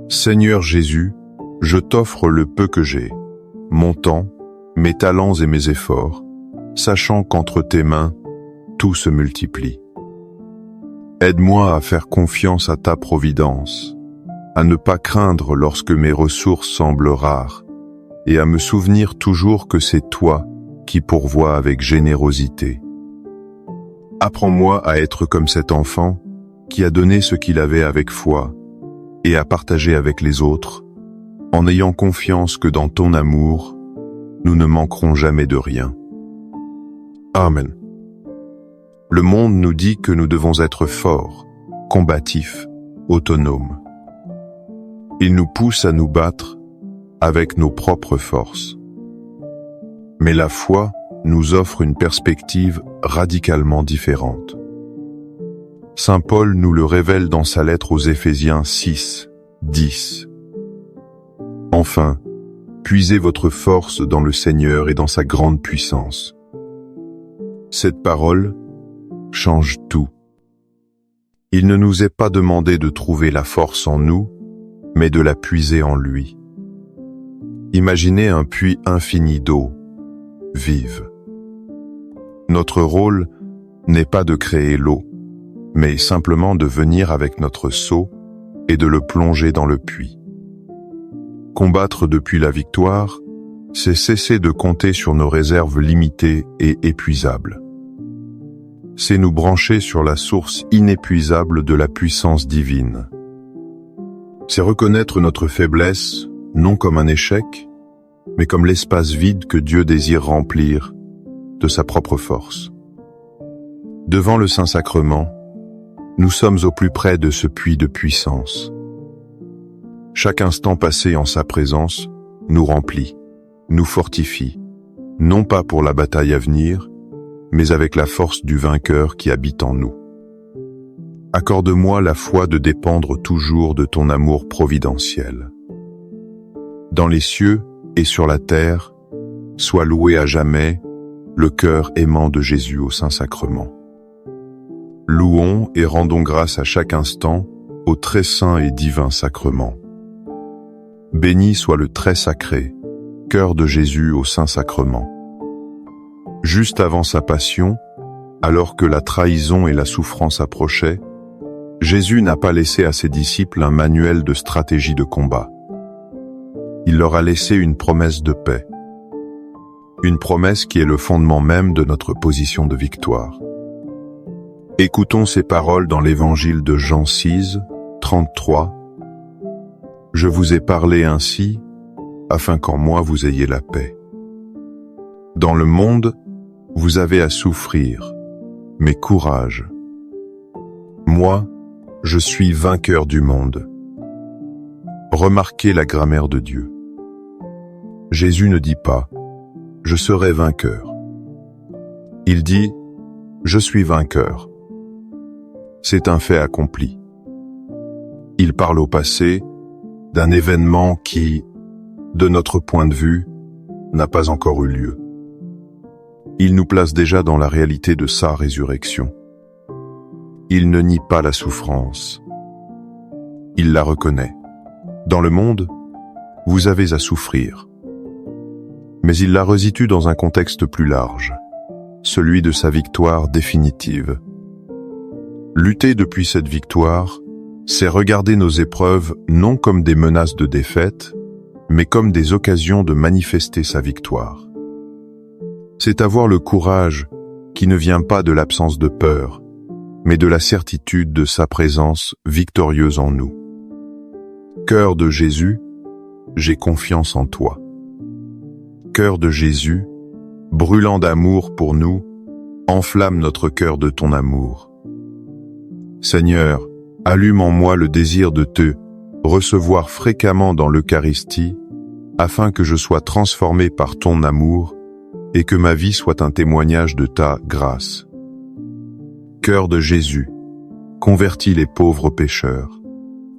Speaker 1: Seigneur Jésus, je t'offre le peu que j'ai, mon temps, mes talents et mes efforts, sachant qu'entre tes mains, tout se multiplie. Aide-moi à faire confiance à ta providence, à ne pas craindre lorsque mes ressources semblent rares, et à me souvenir toujours que c'est toi qui pourvois avec générosité. Apprends-moi à être comme cet enfant qui a donné ce qu'il avait avec foi et à partager avec les autres, en ayant confiance que dans ton amour, nous ne manquerons jamais de rien. Amen. Le monde nous dit que nous devons être forts, combatifs, autonomes. Il nous pousse à nous battre avec nos propres forces. Mais la foi nous offre une perspective radicalement différente. Saint Paul nous le révèle dans sa lettre aux Éphésiens 6, 10. Enfin, puisez votre force dans le Seigneur et dans sa grande puissance. Cette parole change tout. Il ne nous est pas demandé de trouver la force en nous, mais de la puiser en lui. Imaginez un puits infini d'eau, vive. Notre rôle n'est pas de créer l'eau, mais simplement de venir avec notre seau et de le plonger dans le puits. Combattre depuis la victoire, c'est cesser de compter sur nos réserves limitées et épuisables. C'est nous brancher sur la source inépuisable de la puissance divine. C'est reconnaître notre faiblesse, non comme un échec, mais comme l'espace vide que Dieu désire remplir de sa propre force. Devant le Saint-Sacrement, nous sommes au plus près de ce puits de puissance. Chaque instant passé en sa présence nous remplit, nous fortifie, non pas pour la bataille à venir, mais avec la force du vainqueur qui habite en nous. Accorde-moi la foi de dépendre toujours de ton amour providentiel. Dans les cieux et sur la terre, sois loué à jamais, le cœur aimant de Jésus au Saint-Sacrement. Louons et rendons grâce à chaque instant au très saint et divin sacrement. Béni soit le très sacré, cœur de Jésus au Saint-Sacrement. Juste avant sa passion, alors que la trahison et la souffrance approchaient, Jésus n'a pas laissé à ses disciples un manuel de stratégie de combat. Il leur a laissé une promesse de paix. Une promesse qui est le fondement même de notre position de victoire. Écoutons ces paroles dans l'évangile de Jean 6, 33. « Je vous ai parlé ainsi, afin qu'en moi vous ayez la paix. Dans le monde, vous avez à souffrir, mais courage. Moi, je suis vainqueur du monde. » Remarquez la grammaire de Dieu. Jésus ne dit pas « je serai vainqueur ». Il dit « je suis vainqueur ». C'est un fait accompli. Il parle au passé d'un événement qui, de notre point de vue, n'a pas encore eu lieu. Il nous place déjà dans la réalité de sa résurrection. Il ne nie pas la souffrance. Il la reconnaît. Dans le monde, vous avez à souffrir. Mais il la resitue dans un contexte plus large, celui de sa victoire définitive. Lutter depuis cette victoire, c'est regarder nos épreuves non comme des menaces de défaite, mais comme des occasions de manifester sa victoire. C'est avoir le courage qui ne vient pas de l'absence de peur, mais de la certitude de sa présence victorieuse en nous. Cœur de Jésus, j'ai confiance en toi. Cœur de Jésus, brûlant d'amour pour nous, enflamme notre cœur de ton amour. Seigneur, allume en moi le désir de te recevoir fréquemment dans l'Eucharistie, afin que je sois transformé par ton amour et que ma vie soit un témoignage de ta grâce. Cœur de Jésus, convertis les pauvres pécheurs.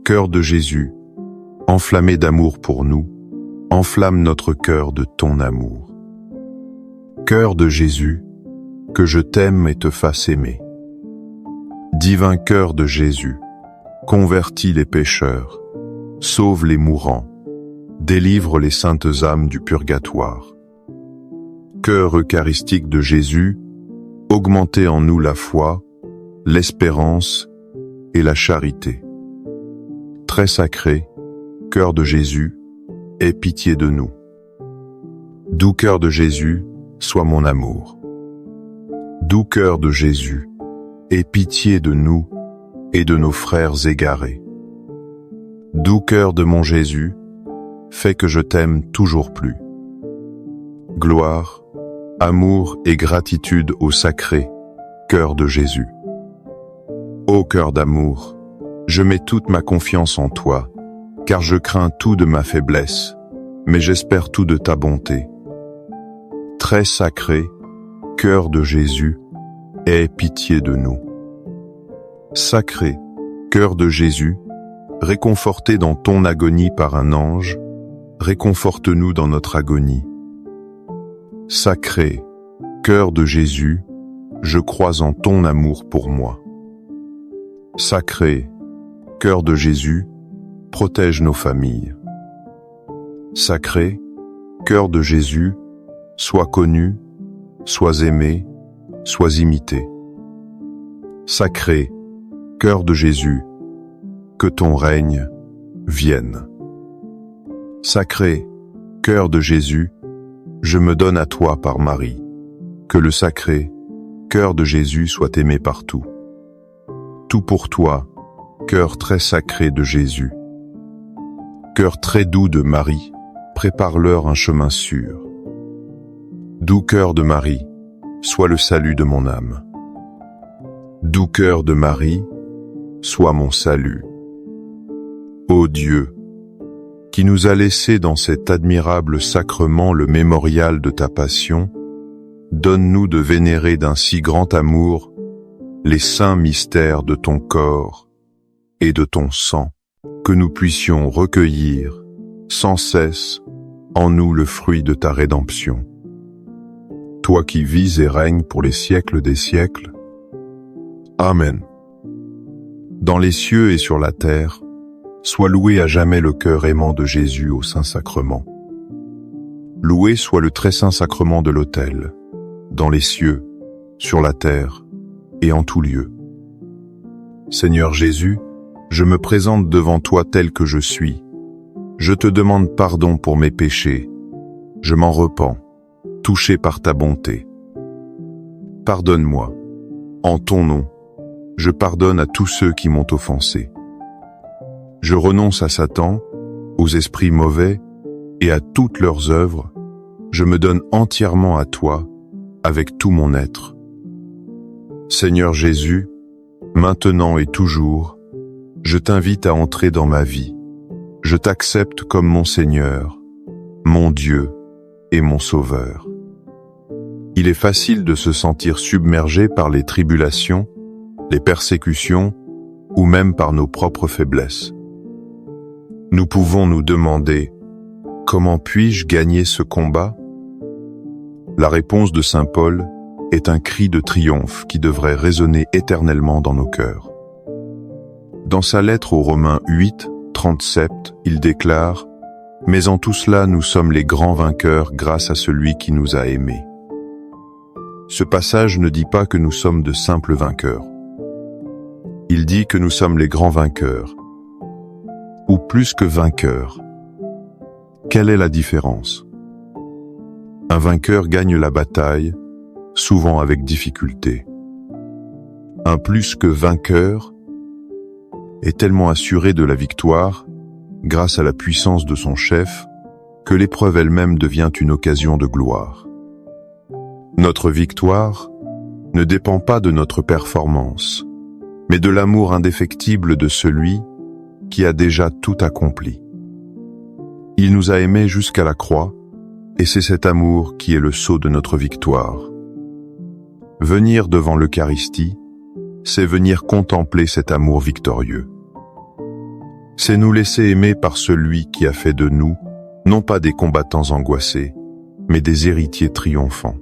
Speaker 1: Cœur de Jésus, enflammé d'amour pour nous, enflamme notre cœur de ton amour. Cœur de Jésus, que je t'aime et te fasse aimer. Divin cœur de Jésus, convertis les pécheurs, sauve les mourants, délivre les saintes âmes du purgatoire. Cœur eucharistique de Jésus, augmentez en nous la foi, l'espérance et la charité. Très sacré, cœur de Jésus, aie pitié de nous. Doux cœur de Jésus, sois mon amour. Doux cœur de Jésus, aie pitié de nous et de nos frères égarés. Doux cœur de mon Jésus, fais que je t'aime toujours plus. Gloire, amour et gratitude au sacré cœur de Jésus. Ô cœur d'amour, je mets toute ma confiance en toi, car je crains tout de ma faiblesse, mais j'espère tout de ta bonté. Très sacré, cœur de Jésus, aie pitié de nous. Sacré, cœur de Jésus, réconforté dans ton agonie par un ange, réconforte-nous dans notre agonie. Sacré, cœur de Jésus, je crois en ton amour pour moi. Sacré, cœur de Jésus, protège nos familles. Sacré, cœur de Jésus, sois connu, sois aimé, sois imité. Sacré, cœur de Jésus, que ton règne vienne. Sacré, cœur de Jésus, je me donne à toi par Marie. Que le sacré, cœur de Jésus soit aimé partout. Tout pour toi, cœur très sacré de Jésus. Cœur très doux de Marie, prépare-leur un chemin sûr. Doux cœur de Marie, sois le salut de mon âme. Doux cœur de Marie, sois mon salut. Ô Dieu, qui nous a laissé dans cet admirable sacrement le mémorial de ta passion, donne-nous de vénérer d'un si grand amour les saints mystères de ton corps et de ton sang, que nous puissions recueillir sans cesse en nous le fruit de ta rédemption. toi qui vis et règnes pour les siècles des siècles. Amen. Dans les cieux et sur la terre, soit loué à jamais le cœur aimant de Jésus au Saint-Sacrement. Loué soit le très saint sacrement de l'autel, dans les cieux, sur la terre et en tout lieu. Seigneur Jésus, je me présente devant toi tel que je suis. Je te demande pardon pour mes péchés. Je m'en repens, touché par ta bonté. Pardonne-moi. En ton nom, je pardonne à tous ceux qui m'ont offensé. Je renonce à Satan, aux esprits mauvais et à toutes leurs œuvres. Je me donne entièrement à toi, avec tout mon être. Seigneur Jésus, maintenant et toujours, je t'invite à entrer dans ma vie. Je t'accepte comme mon Seigneur, mon Dieu et mon Sauveur. Il est facile de se sentir submergé par les tribulations, les persécutions ou même par nos propres faiblesses. Nous pouvons nous demander « Comment puis-je gagner ce combat ?» La réponse de saint Paul est un cri de triomphe qui devrait résonner éternellement dans nos cœurs. Dans sa lettre aux Romains 8, 37, il déclare « Mais en tout cela, nous sommes les grands vainqueurs grâce à celui qui nous a aimés. » Ce passage ne dit pas que nous sommes de simples vainqueurs. Il dit que nous sommes les grands vainqueurs. Ou plus que vainqueurs. Quelle est la différence? Un vainqueur gagne la bataille, souvent avec difficulté. Un plus que vainqueur est tellement assuré de la victoire, grâce à la puissance de son chef, que l'épreuve elle-même devient une occasion de gloire. Notre victoire ne dépend pas de notre performance, mais de l'amour indéfectible de celui qui a déjà tout accompli. Il nous a aimés jusqu'à la croix, et c'est cet amour qui est le sceau de notre victoire. Venir devant l'Eucharistie, c'est venir contempler cet amour victorieux. C'est nous laisser aimer par celui qui a fait de nous, non pas des combattants angoissés, mais des héritiers triomphants.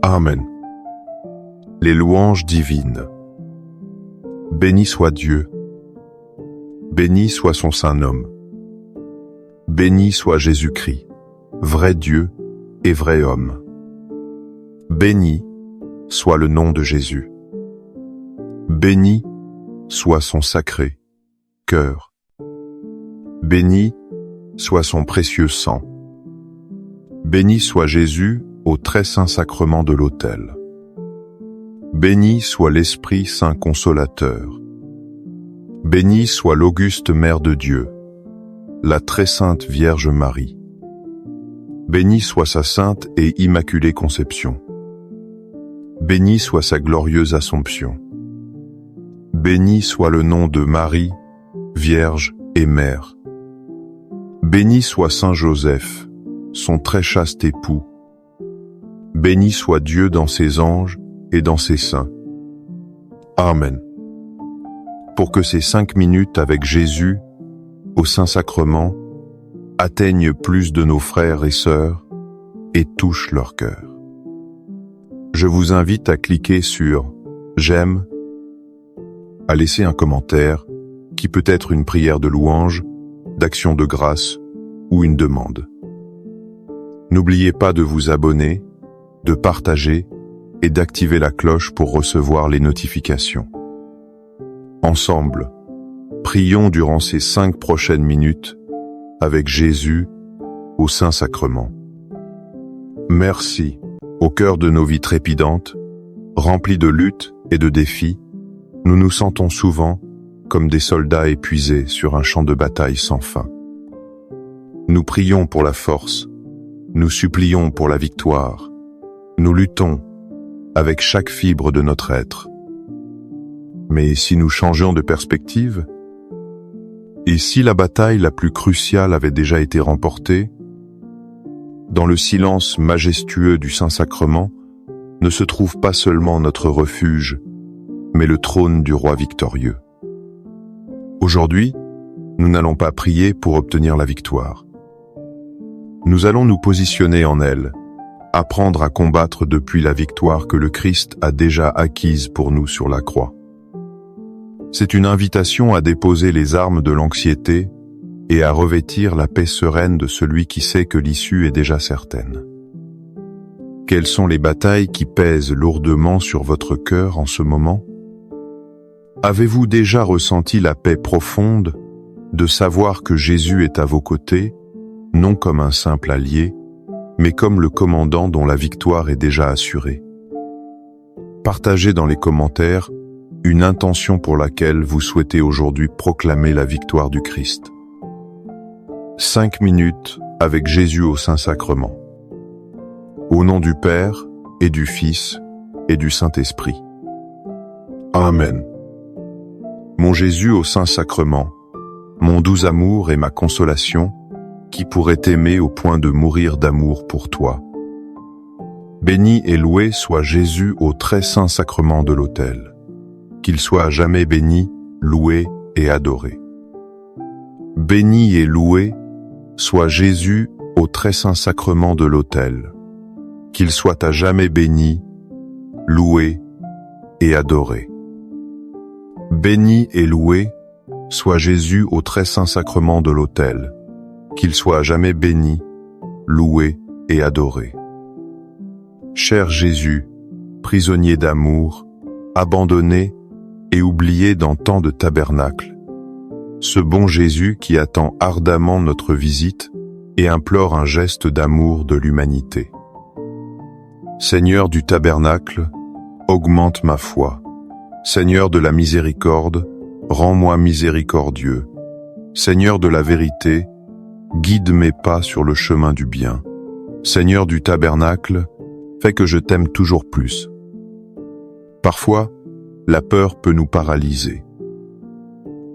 Speaker 1: Amen. Les louanges divines. Béni soit Dieu. Béni soit son saint nom. Béni soit Jésus-Christ, vrai Dieu et vrai homme. Béni soit le nom de Jésus. Béni soit son sacré cœur. Béni soit son précieux sang. Béni soit Jésus au très saint sacrement de l'autel. Béni soit l'Esprit Saint Consolateur. Béni soit l'auguste Mère de Dieu, la très sainte Vierge Marie. Béni soit sa sainte et immaculée conception. Béni soit sa glorieuse Assomption. Béni soit le nom de Marie, Vierge et Mère. Béni soit Saint Joseph, son très chaste époux. Béni soit Dieu dans ses anges et dans ses saints. Amen. Pour que ces 5 minutes avec Jésus, au Saint-Sacrement, atteignent plus de nos frères et sœurs et touchent leur cœur. Je vous invite à cliquer sur « J'aime », à laisser un commentaire qui peut être une prière de louange, d'action de grâce ou une demande. N'oubliez pas de vous abonner, de partager et d'activer la cloche pour recevoir les notifications. Ensemble, prions durant ces 5 prochaines minutes avec Jésus au Saint-Sacrement. Merci, au cœur de nos vies trépidantes, remplies de luttes et de défis, nous nous sentons souvent comme des soldats épuisés sur un champ de bataille sans fin. Nous prions pour la force, nous supplions pour la victoire, nous luttons avec chaque fibre de notre être. Mais si nous changions de perspective, et si la bataille la plus cruciale avait déjà été remportée, dans le silence majestueux du Saint-Sacrement ne se trouve pas seulement notre refuge, mais le trône du roi victorieux. Aujourd'hui, nous n'allons pas prier pour obtenir la victoire. Nous allons nous positionner en elle, apprendre à combattre depuis la victoire que le Christ a déjà acquise pour nous sur la croix. C'est une invitation à déposer les armes de l'anxiété et à revêtir la paix sereine de celui qui sait que l'issue est déjà certaine. Quelles sont les batailles qui pèsent lourdement sur votre cœur en ce moment? Avez-vous déjà ressenti la paix profonde de savoir que Jésus est à vos côtés, non comme un simple allié, mais comme le commandant dont la victoire est déjà assurée? Partagez dans les commentaires une intention pour laquelle vous souhaitez aujourd'hui proclamer la victoire du Christ. 5 minutes avec Jésus au Saint-Sacrement. Au nom du Père, et du Fils, et du Saint-Esprit. Amen. Mon Jésus au Saint-Sacrement, mon doux amour et ma consolation, qui pourrait t'aimer au point de mourir d'amour pour toi. Béni et loué soit Jésus au très saint sacrement de l'autel. Qu'il soit à jamais béni, loué et adoré. Béni et loué soit Jésus au très saint sacrement de l'autel. Qu'il soit à jamais béni, loué et adoré. Béni et loué soit Jésus au très saint sacrement de l'autel. Qu'il soit à jamais béni, loué et adoré. Cher Jésus, prisonnier d'amour, abandonné et oublié dans tant de tabernacles, ce bon Jésus qui attend ardemment notre visite et implore un geste d'amour de l'humanité. Seigneur du tabernacle, augmente ma foi. Seigneur de la miséricorde, rends-moi miséricordieux. Seigneur de la vérité, guide mes pas sur le chemin du bien. Seigneur du tabernacle, fais que je t'aime toujours plus. Parfois, la peur peut nous paralyser.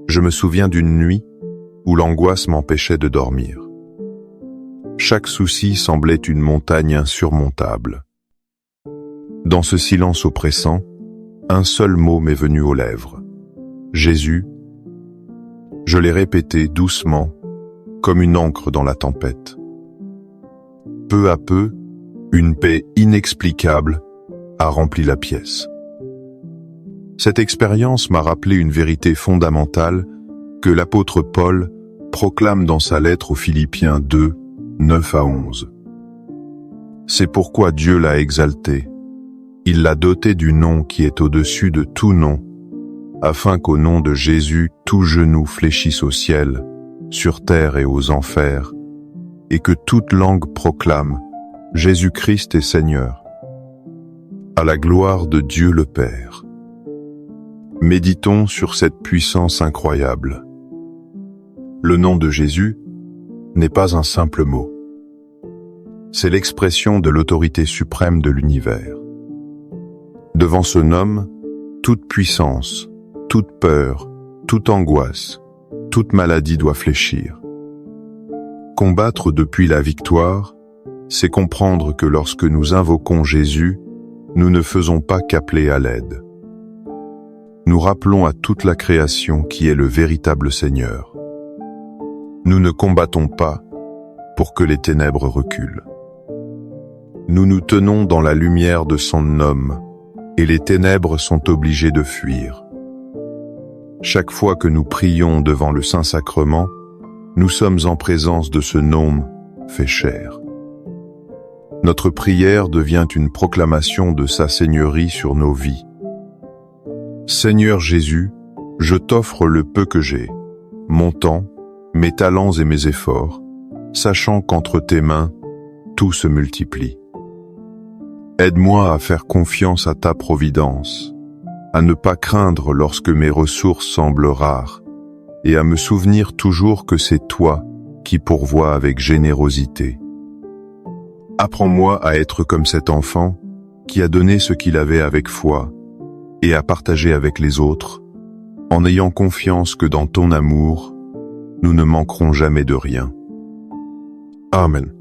Speaker 1: Je me souviens d'une nuit où l'angoisse m'empêchait de dormir. Chaque souci semblait une montagne insurmontable. Dans ce silence oppressant, un seul mot m'est venu aux lèvres. Jésus. Je l'ai répété doucement, comme une ancre dans la tempête. Peu à peu, une paix inexplicable a rempli la pièce. Cette expérience m'a rappelé une vérité fondamentale que l'apôtre Paul proclame dans sa lettre aux Philippiens 2, 9 à 11. C'est pourquoi Dieu l'a exalté. Il l'a doté du nom qui est au-dessus de tout nom, afin qu'au nom de Jésus tout genou fléchisse au ciel, sur terre et aux enfers, et que toute langue proclame Jésus-Christ est Seigneur, à la gloire de Dieu le Père. Méditons sur cette puissance incroyable. Le nom de Jésus n'est pas un simple mot. C'est l'expression de l'autorité suprême de l'univers. Devant ce nom, toute puissance, toute peur, toute angoisse, toute maladie doit fléchir. Combattre depuis la victoire, c'est comprendre que lorsque nous invoquons Jésus, nous ne faisons pas qu'appeler à l'aide. Nous rappelons à toute la création qui est le véritable Seigneur. Nous ne combattons pas pour que les ténèbres reculent. Nous nous tenons dans la lumière de son nom, et les ténèbres sont obligées de fuir. Chaque fois que nous prions devant le Saint-Sacrement, nous sommes en présence de ce nom fait chair. Notre prière devient une proclamation de sa seigneurie sur nos vies. Seigneur Jésus, je t'offre le peu que j'ai, mon temps, mes talents et mes efforts, sachant qu'entre tes mains, tout se multiplie. Aide-moi à faire confiance à ta providence, à ne pas craindre lorsque mes ressources semblent rares, et à me souvenir toujours que c'est toi qui pourvois avec générosité. Apprends-moi à être comme cet enfant qui a donné ce qu'il avait avec foi et à partager avec les autres, en ayant confiance que dans ton amour, nous ne manquerons jamais de rien. Amen.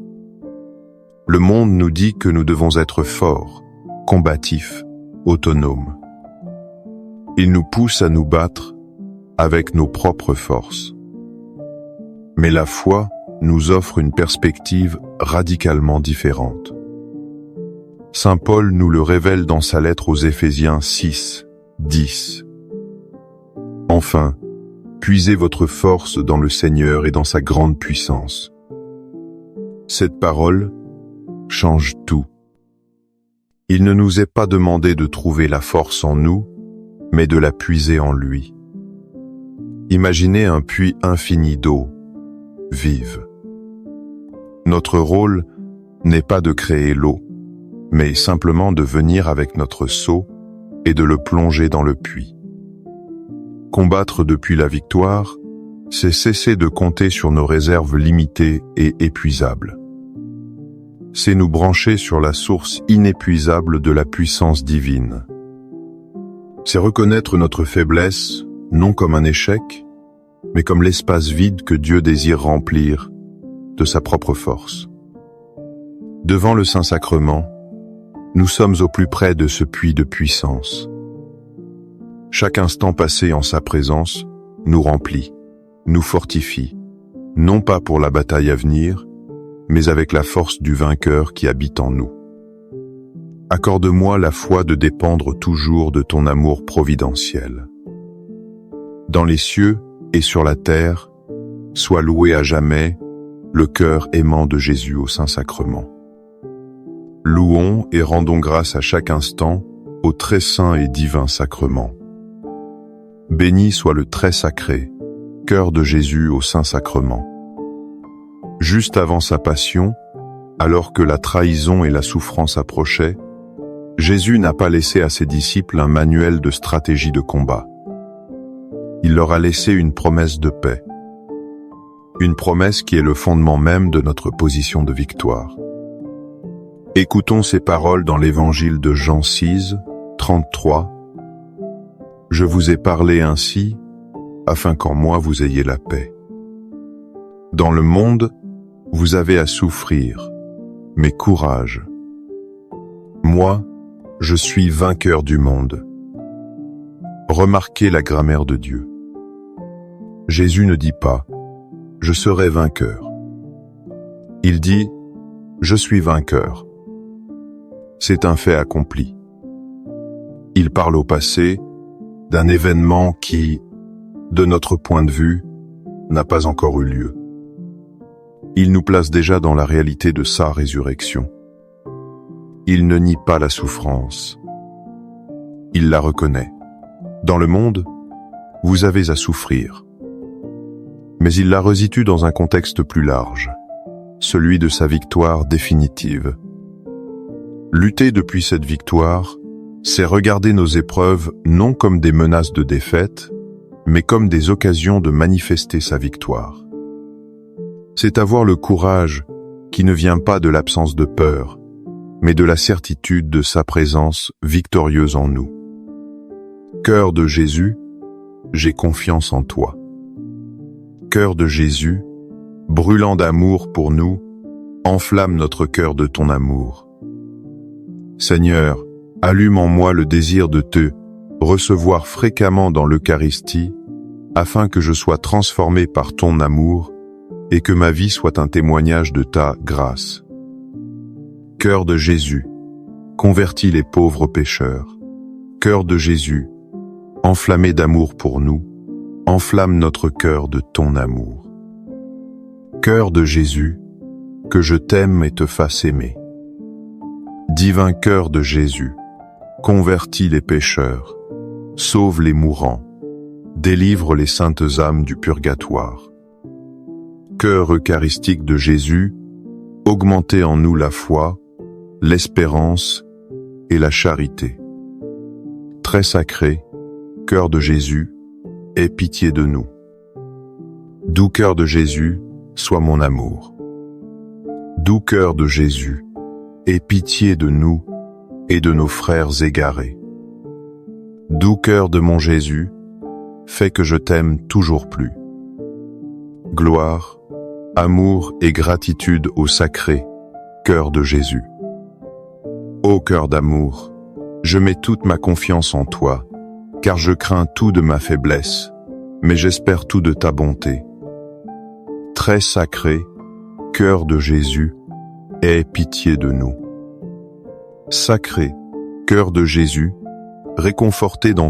Speaker 1: Le monde nous dit que nous devons être forts, combatifs, autonomes. Il nous pousse à nous battre avec nos propres forces. Mais la foi nous offre une perspective radicalement différente. Saint Paul nous le révèle dans sa lettre aux Éphésiens 6, 10. Enfin, puisez votre force dans le Seigneur et dans sa grande puissance. Cette parole change tout. Il ne nous est pas demandé de trouver la force en nous, mais de la puiser en lui. Imaginez un puits infini d'eau, vive. Notre rôle n'est pas de créer l'eau, mais simplement de venir avec notre seau et de le plonger dans le puits. Combattre depuis la victoire, c'est cesser de compter sur nos réserves limitées et épuisables. C'est nous brancher sur la source inépuisable de la puissance divine. C'est reconnaître notre faiblesse, non comme un échec, mais comme l'espace vide que Dieu désire remplir de sa propre force. Devant le Saint-Sacrement, nous sommes au plus près de ce puits de puissance. Chaque instant passé en sa présence nous remplit, nous fortifie, non pas pour la bataille à venir, mais avec la force du vainqueur qui habite en nous. Accorde-moi la foi de dépendre toujours de ton amour providentiel. Dans les cieux et sur la terre, sois loué à jamais le cœur aimant de Jésus au Saint-Sacrement. Louons et rendons grâce à chaque instant au très saint et divin sacrement. Béni soit le très sacré, cœur de Jésus au Saint-Sacrement. Juste avant sa passion, alors que la trahison et la souffrance approchaient, Jésus n'a pas laissé à ses disciples un manuel de stratégie de combat. Il leur a laissé une promesse de paix. Une promesse qui est le fondement même de notre position de victoire. Écoutons ces paroles dans l'évangile de Jean 6, 33. « Je vous ai parlé ainsi, afin qu'en moi vous ayez la paix. Dans le monde, vous avez à souffrir, mais courage. Moi, je suis vainqueur du monde. » Remarquez la grammaire de Dieu. Jésus ne dit pas « je serai vainqueur ». Il dit « je suis vainqueur ». C'est un fait accompli. Il parle au passé d'un événement qui, de notre point de vue, n'a pas encore eu lieu. Il nous place déjà dans la réalité de sa résurrection. Il ne nie pas la souffrance. Il la reconnaît. Dans le monde, vous avez à souffrir. Mais il la resitue dans un contexte plus large, celui de sa victoire définitive. Lutter depuis cette victoire, c'est regarder nos épreuves non comme des menaces de défaite, mais comme des occasions de manifester sa victoire. C'est avoir le courage qui ne vient pas de l'absence de peur, mais de la certitude de sa présence victorieuse en nous. Cœur de Jésus, j'ai confiance en toi. Cœur de Jésus, brûlant d'amour pour nous, enflamme notre cœur de ton amour. Seigneur, allume en moi le désir de te recevoir fréquemment dans l'Eucharistie, afin que je sois transformé par ton amour et que ma vie soit un témoignage de ta grâce. Cœur de Jésus, convertis les pauvres pécheurs. Cœur de Jésus, enflammé d'amour pour nous, enflamme notre cœur de ton amour. Cœur de Jésus, que je t'aime et te fasse aimer. Divin cœur de Jésus, convertis les pécheurs, sauve les mourants, délivre les saintes âmes du purgatoire. Cœur eucharistique de Jésus, augmentez en nous la foi, l'espérance et la charité. Très sacré, cœur de Jésus, aie pitié de nous. Doux cœur de Jésus, sois mon amour. Doux cœur de Jésus, aie pitié de nous et de nos frères égarés. Doux cœur de mon Jésus, fais que je t'aime toujours plus. Gloire, amour et gratitude au sacré cœur de Jésus. Ô cœur d'amour, je mets toute ma confiance en toi, car je crains tout de ma faiblesse, mais j'espère tout de ta bonté. Très sacré, cœur de Jésus, aie pitié de nous. Sacré, cœur de Jésus, réconforté dans